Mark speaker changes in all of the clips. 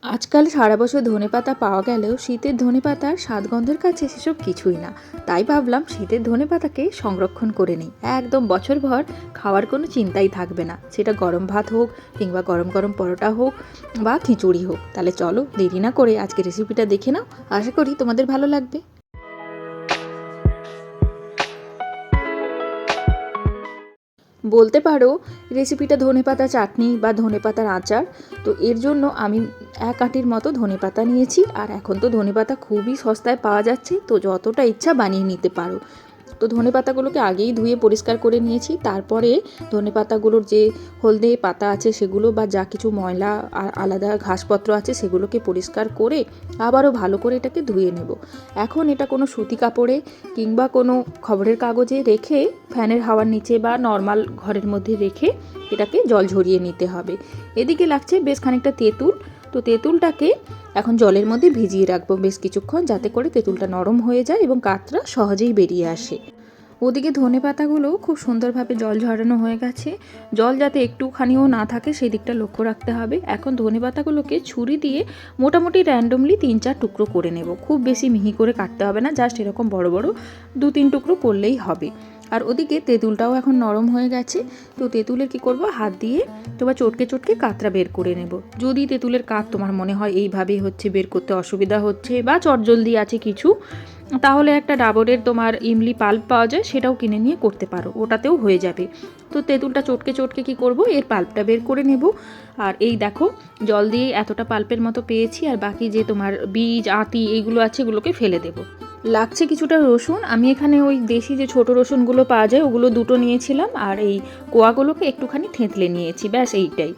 Speaker 1: আজকাল সারা বছর ধনেপাতা পাওয়া গেলেও শীতের ধনেপাতার স্বাদগন্ধের কাছে সেসব কিছুই না। তাই ভাবলাম শীতের ধনেপাতাকে সংরক্ষণ করে নিই, একদম বছরভর খাওয়ার কোনো চিন্তাই থাকবে না। সেটা গরম ভাত হোক কিংবা গরম গরম পরোটা হোক বা খিচুড়ি হোক। তাহলে চলো দেরি না করে আজকে রেসিপিটা দেখে নাও, আশা করি তোমাদের ভালো লাগবে। বলতে পারো রেসিপিটা ধনেপাতা চাটনি বা ধনেপাতার আচার। তো এর জন্য আমি 1 আঁটির মতো ধনেপাতা নিয়েছি, আর এখন তো ধনেপাতা খুবই সস্তায় পাওয়া যাচ্ছে, তো যতটা ইচ্ছা বানিয়ে নিতে পারো। তো ধনেপাতাগুলোকে আগেই ধুয়ে পরিষ্কার করে নিয়েছি। তারপরে ধনেপাতাগুলোর যে হলদে পাতা আছে সেগুলো বা যা কিছু ময়লা আর আলাদা ঘাসপত্র আছে সেগুলোকে পরিষ্কার করে আবারও ভালো করে এটাকে ধুয়ে নেব। এখন এটা কোনো সুতি কাপড়ে কিংবা কোনো খবরের কাগজে রেখে ফ্যানের হাওয়ার নিচে বা নর্মাল ঘরের মধ্যে রেখে এটাকে জল ঝরিয়ে নিতে হবে। এদিকে লাগছে বেশ খানিকটা তেঁতুল। তো তেঁতুলটাকে এখন জলের মধ্যে ভিজিয়ে রাখবো বেশ কিছুক্ষণ, যাতে করে তেঁতুলটা নরম হয়ে যায় এবং কাতটা সহজেই বেরিয়ে আসে। ওদিকে ধনেপাতাগুলো খুব সুন্দরভাবে জল ঝরানো হয়ে গেছে। জল যাতে একটুখানিও না থাকে সেই দিকটা লক্ষ্য রাখতে হবে। এখন ধনেপাতাগুলোকে ছুরি দিয়ে মোটামুটি র্যান্ডমলি 3-4 টুকরো করে নেব। খুব বেশি মিহি করে কাটতে হবে না, জাস্ট এরকম বড় বড় 2-3 টুকরো করলেই হবে। আর ওদিকে তেঁতুলটাও এখন নরম হয়ে গেছে। তো তেঁতুলের কি করব, হাত দিয়ে তোমার চটকে চটকে কাতরা বের করে নেব। যদি তেঁতুলের কাত তোমার মনে হয় এইভাবেই হচ্ছে, বের করতে অসুবিধা হচ্ছে বা চটজলদি আছে কিছু, তাহলে একটা ডাবরের তোমার ইমলি পাল্প পাওয়া যায়, সেটাও কিনে নিয়ে করতে পারো, ওটাতেও হয়ে যাবে। তো তেঁতুলটা চটকে চটকে কি করব, এর পাল্পটা বের করে নেব। আর এই দেখো জল দিয়ে এতটা পাল্পের মতো পেয়েছি, আর বাকি যে তোমার বীজ আঁতি এইগুলো আছে এগুলোকে ফেলে দেব। লাগছে কিছুটা রসুন। আমি এখানে ওই দেশি যে ছোট রসুনগুলো পাওয়া যায় ওগুলো 2টো নিয়েছিলাম, আর এই কোয়াগুলোকে একটুখানি থেঁতলে নিয়েছি, ব্যাস এইটাই।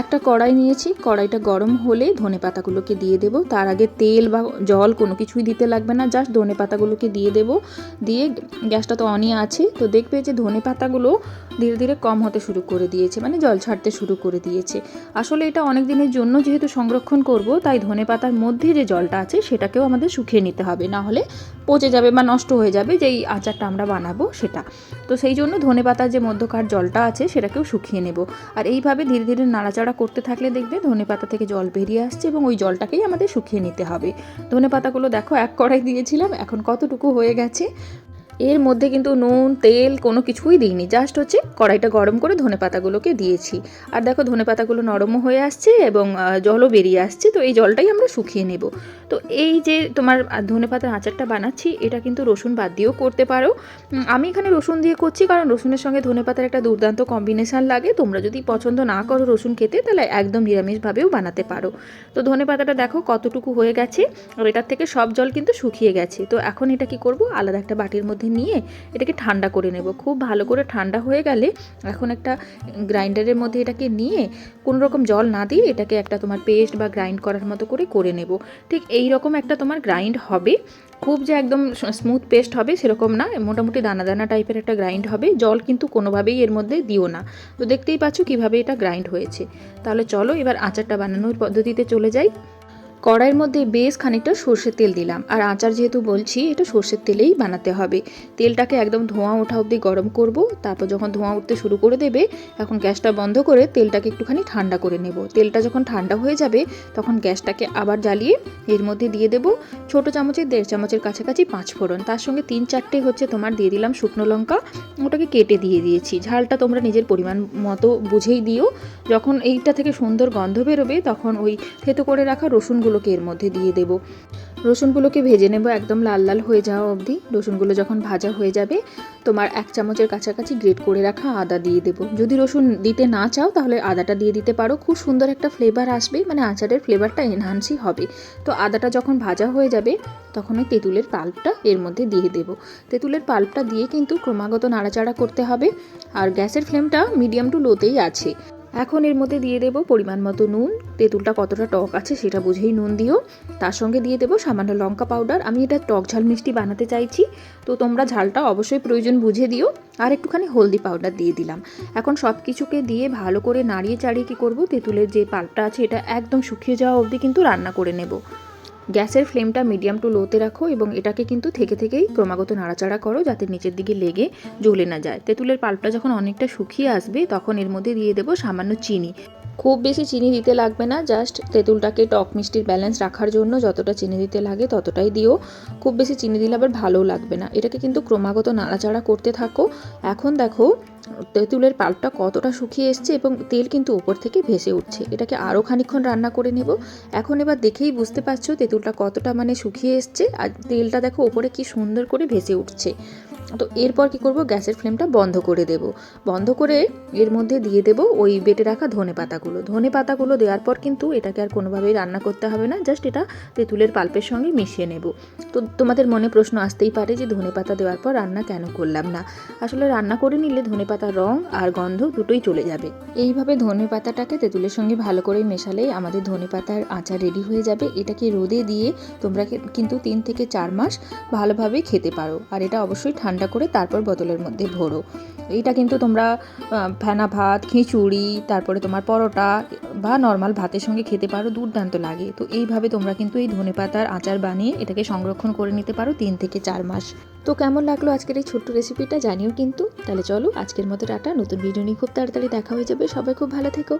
Speaker 1: একটা কড়াই নিয়েছি, কড়াইটা গরম হলে ধনেপাতাগুলোকে দিয়ে দেব। তার আগে তেল বা জল কোনো কিছুই দিতে লাগবে না, জাস্ট ধনেপাতাগুলোকে দিয়ে দেব। দিয়ে গ্যাসটা তো অনই আছে, তো দেখবে যে ধনেপাতাগুলো ধীরে ধীরে কম হতে শুরু করে দিয়েছে, মানে জল ছাড়তে শুরু করে দিয়েছে। আসলে এটা অনেক দিনের জন্য যেহেতু সংরক্ষণ করব, তাই ধনেপাতার মধ্যে যে জলটা আছে সেটাকেও আমাদের শুকিয়ে নিতে হবে, না হলে পচে যাবে বা নষ্ট হয়ে যাবে যেই আচারটা আমরা বানাবো সেটা। তো সেই জন্য ধনেপাতার যে মধ্যকার জলটা আছে সেটাকেও শুকিয়ে নেব। আর এইভাবে ধীরে ধীরে নাড়াচাড়া করতে থাকলে দেখবে ধনেপাতা থেকে জল বেরিয়ে আসছে, এবং ওই জলটাকেই আমাদের শুকিয়ে নিতে হবে। ধনেপাতাগুলো দেখো 1 কড়াই দিয়েছিলাম, এখন কতটুকু হয়ে গেছে। এর মধ্যে কিন্তু নুন তেল কোনো কিছুই দিইনি, জাস্ট হচ্ছে কড়াইটা গরম করে ধনেপাতাগুলোকে দিয়েছি। আর দেখো ধনেপাতাগুলো নরমও হয়ে আসছে এবং জলও বেরিয়ে আসছে, তো এই জলটাই আমরা শুকিয়ে নেব। তো এই যে তোমার ধনেপাতার আচারটা বানাচ্ছি, এটা কিন্তু রসুন বাদ দিয়েও করতে পারো। আমি এখানে রসুন দিয়ে করছি কারণ রসুনের সঙ্গে ধনেপাতার একটা দুর্দান্ত কম্বিনেশান লাগে। তোমরা যদি পছন্দ না করো রসুন খেতে, তাহলে একদম নিরামিষভাবেও বানাতে পারো। তো ধনেপাতাটা দেখো কতটুকু হয়ে গেছে, আর এটার থেকে সব জল কিন্তু শুকিয়ে গেছে। তো এখন এটা কি করব, আলাদা একটা বাটির মধ্যে নিয়ে এটাকে ঠান্ডা করে নেব। খুব ভালো করে ঠান্ডা হয়ে গেলে এখন একটা গ্রাইন্ডারের মধ্যে এটাকে নিয়ে কোনো রকম জল না দিয়ে এটাকে একটা তোমার পেস্ট বা গ্রাইন্ড করার মতো করে নেব। ঠিক এই রকম একটা তোমার গ্রাইন্ড হবে। খুব যে একদম স্মুথ পেস্ট হবে সেরকম না, মোটামুটি দানা দানা টাইপের একটা গ্রাইন্ড হবে। জল কিন্তু কোনোভাবেই এর মধ্যে দিও না। তো দেখতেই পাচ্ছ কীভাবে এটা গ্রাইন্ড হয়েছে। তাহলে চলো এবার আচারটা বানানোর পদ্ধতিতে চলে যাই। কড়াইয়ের মধ্যে বেশ খানিকটা সর্ষের তেল দিলাম, আর আচার যেহেতু বলছি এটা সর্ষের তেলেই বানাতে হবে। তেলটাকে একদম ধোঁয়া ওঠা অবধি গরম করব। তারপর যখন ধোঁয়া উঠতে শুরু করে দেবে, এখন গ্যাসটা বন্ধ করে তেলটাকে একটুখানি ঠান্ডা করে নেব। তেলটা যখন ঠান্ডা হয়ে যাবে তখন গ্যাসটাকে আবার জ্বালিয়ে এর মধ্যে দিয়ে দেব ছোটো চামচের 1.5 চামচের কাছাকাছি 5 ফোড়ন। তার সঙ্গে 3-4টে হচ্ছে তোমার দিয়ে দিলাম শুকনো লঙ্কা, ওটাকে কেটে দিয়ে দিয়েছি। ঝালটা তোমরা নিজের পরিমাণ মতো বুঝেই দিও। যখন এইটা থেকে সুন্দর গন্ধ বেরোবে তখন ওই থেতো করে রাখা রসুনগুলোকে এর মধ্যে দিয়ে দেব। রসুনগুলোকে ভেজে নেব একদম লাল লাল হয়ে যাওয়া অবধি। রসুনগুলো যখন ভাজা হয়ে যাবে, তোমার 1 চামচের কাছাকাছি গ্রেট করে রাখা আদা দিয়ে দেব। যদি রসুন দিতে না চাও তাহলে আদাটা দিয়ে দিতে পারো, খুব সুন্দর একটা ফ্লেভার আসবে, মানে আচারের ফ্লেভারটা এনহান্সই হবে। তো আদাটা যখন ভাজা হয়ে যাবে তখন ওই তেঁতুলের পাল্পটা এর মধ্যে দিয়ে দেব। তেঁতুলের পাল্পটা দিয়ে কিন্তু ক্রমাগত নাড়াচাড়া করতে হবে, আর গ্যাসের ফ্লেমটা মিডিয়াম টু লোতেই আছে। এখন এর মধ্যে দিয়ে দেব পরিমাণ মতো নুন। তেঁতুলটা কতটা টক আছে সেটা বুঝেই নুন দিও। তার সঙ্গে দিয়ে দেব সামান্য লঙ্কা পাউডার। আমি এটা টক ঝাল মিষ্টি বানাতে চাইছি, তো তোমরা ঝালটা অবশ্যই প্রয়োজন বুঝে দিও। আর একটুখানি হলদি পাউডার দিয়ে দিলাম। এখন সব কিছুকে দিয়ে ভালো করে নাড়িয়ে চাড়িয়ে কী করব, তেঁতুলের যে পাল্পটা আছে এটা একদম শুকিয়ে যাওয়া অবধি কিন্তু রান্না করে নেব। গ্যাসের ফ্লেমটা মিডিয়াম টু লোতে রাখো এবং এটাকে কিন্তু থেকে থেকেই ক্রমাগত নাড়াচাড়া করো যাতে নিচের দিকে লেগে জ্বলে না যায়। তেঁতুলের পাল্পটা যখন অনেকটা শুকিয়ে আসবে তখন এর মধ্যে দিয়ে দেবো সামান্য চিনি। খুব বেশি চিনি দিতে লাগবে না, জাস্ট তেঁতুলটাকে টক মিষ্টির ব্যালেন্স রাখার জন্য যতটা চিনি দিতে লাগে ততটাই দিও। খুব বেশি চিনি দিলে আবার ভালোও লাগবে না। এটাকে কিন্তু ক্রমাগত নাড়াচাড়া করতে থাকো। এখন দেখো তেঁতুলের পাল্পটা কতটা শুকিয়ে এসছে এবং তেল কিন্তু উপর থেকে ভেসে উঠছে। এটাকে আরও খানিকক্ষণ রান্না করে নেব। এখন এবার দেখেই বুঝতে পারছো তেঁতুলটা কতটা মানে শুকিয়ে এসছে, আর তেলটা দেখো ওপরে কি সুন্দর করে ভেসে উঠছে। তো এরপর কি করব, গ্যাসের ফ্লেমটা বন্ধ করে দেব। বন্ধ করে এর মধ্যে দিয়ে দেব ওই বেটে রাখা ধনে পাতাগুলো দেওয়ার পর কিন্তু এটাকে আর কোনোভাবেই রান্না করতে হবে না, জাস্ট এটা তেঁতুলের পাল্পের সঙ্গে মিশিয়ে নেব। তো তোমাদের মনে প্রশ্ন আসতেই পারে যে ধনে পাতা দেওয়ার পর রান্না কেন করলাম না। আসলে রান্না করে নিলে ধনে পাতার রং আর গন্ধ দুটোই চলে যাবে। এইভাবে ধনে পাতাটাকে তেঁতুলের সঙ্গে ভালো করে মেশালেই আমাদের ধনে পাতার আচার রেডি হয়ে যাবে। এটাকে রোদে দিয়ে তোমরা কিন্তু 3 থেকে 4 মাস ভালোভাবে খেতে পারো। আর এটা অবশ্যই ঠান্ডা করে তারপর বোতলের মধ্যে ভরো। এইটা কিন্তু তোমরা ফেনা ভাত, খিচুড়ি, তারপরে তোমার পরোটা বা নর্মাল ভাতের সঙ্গে খেতে পারো, দুর্দান্ত লাগে। তো এইভাবে তোমরা কিন্তু এই ধনেপাতার আচার বানিয়ে এটাকে সংরক্ষণ করে নিতে পারো 3 থেকে 4 মাস। তো কেমন লাগলো আজকের এই ছোট্ট রেসিপিটা জানিও কিন্তু। তাহলে চলো আজকের মতো টাটা, নতুন ভিডিও নিয়ে খুব তাড়াতাড়ি দেখা হয়ে যাবে। সবাই খুব ভালো থেকো।